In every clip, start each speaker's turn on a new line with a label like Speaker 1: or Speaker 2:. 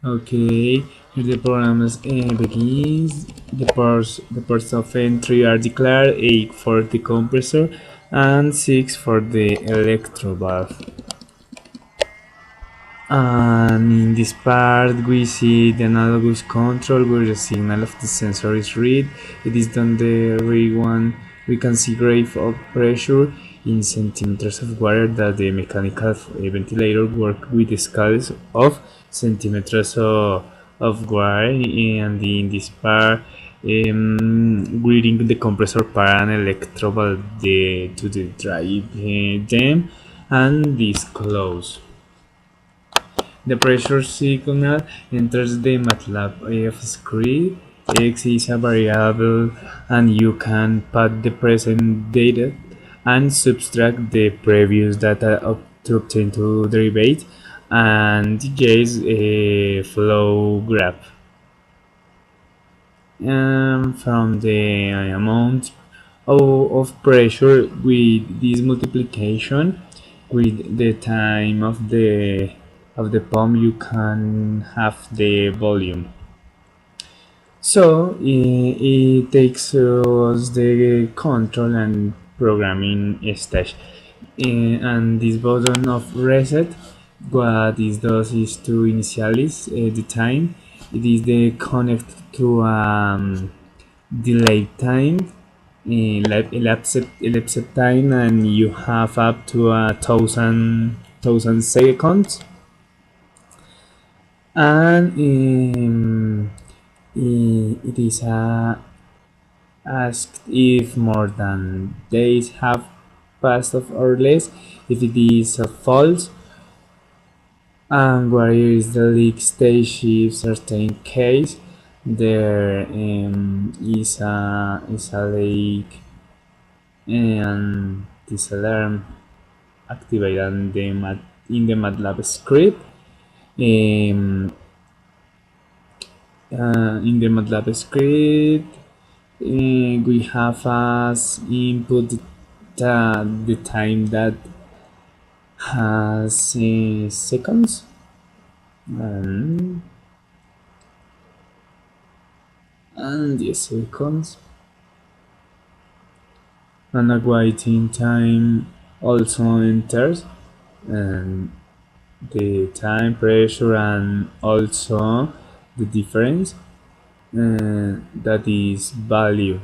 Speaker 1: Okay, here the program begins. The ports of entry are declared 8 for the compressor and 6 for the electro valve. And in this part we see the analogous control where the signal of the sensor is read. It is done the rig one. We can see graph of pressure in centimeters of water that the mechanical ventilator work with scales of centimeters of water, and in this part reading the compressor part and electrobal to the drive them, and this close. The pressure signal enters the MATLAB script. X is a variable and you can put the present data and subtract the previous data to obtain to derivative, and yes, a flow graph from the amount of pressure with this multiplication with the time of the pump you can have the volume. So it takes us the control and programming stage. And this button of reset, what it does is to initialize the time. It is the connect to delay time, elapsed time, and you have up to 1,000 seconds. And it is asked if more than days have passed or less. If it is false, and where is the leak stage if certain case there is a leak, and this alarm activated in the MATLAB script. In the MATLAB script, we have as input the time that has seconds, and the seconds, and a waiting time also enters, and the time, pressure, and also the difference, that is value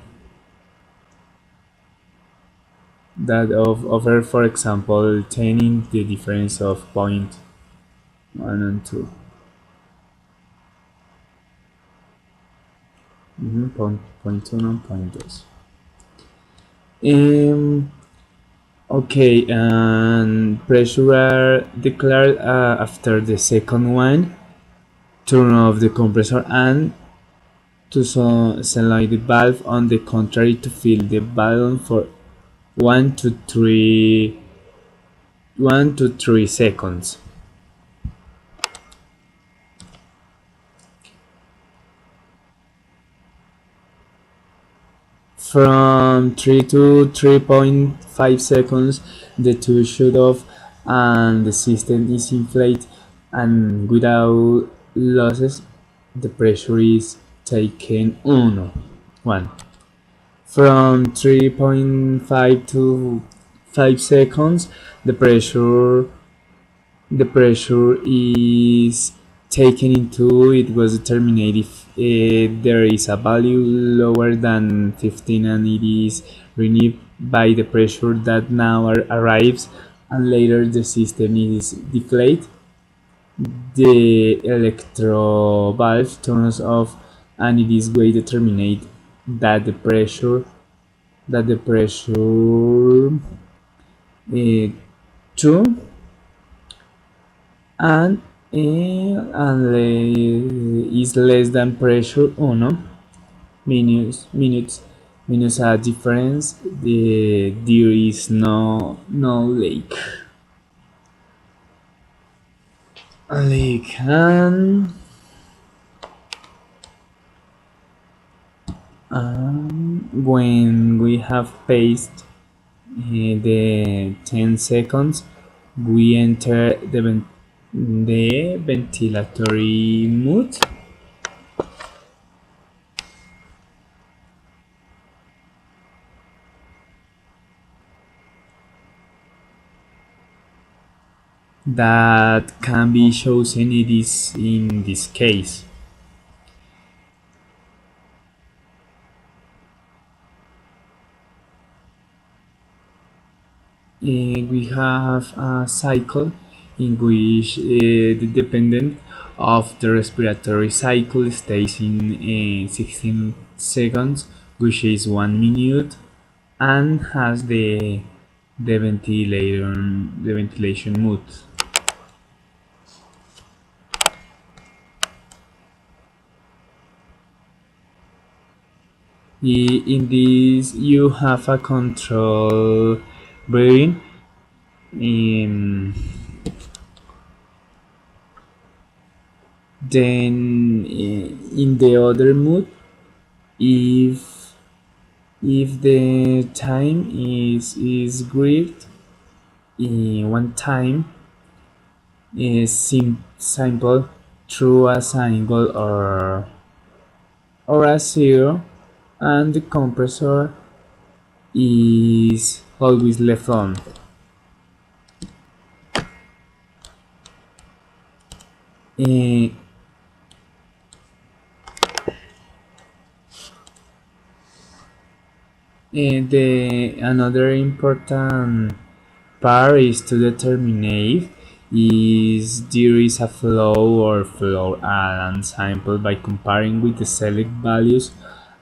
Speaker 1: that of over, for example, 10 in the difference of point 1 and 2. Point 2 and point 2. Okay, and pressure are declared after the second one. Turn off the compressor and to select the valve on the contrary to fill the balloon for 1 to 3 seconds. From 3 to 3.5 seconds, the tube shut off and the system is inflated, and without losses, the pressure is taken 1. From 3.5 to 5 seconds, the pressure is taken into it was determined if there is a value lower than 15, and it is renewed by the pressure that now arrives, and later the system is deflated. The electro valve turns off, and it is way determined that the pressure 2 and is less than pressure 1 minus a difference. There is no leak. And when we have passed the 10 seconds, we enter the ventilatory mode that can be chosen in this case. We have a cycle in which the dependent of the respiratory cycle stays in 16 seconds, which is 1 minute, and has the ventilation mode. In this, you have a control breathing. Then in the other mode, if the time is grieved in one time is simple through a single or a zero, and the compressor is always left on. Uh, the another important part is to determine if there is a flow or flow alarm sample by comparing with the select values,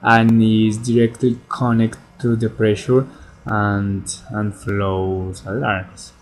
Speaker 1: and is directly connected to the pressure and flow alarms.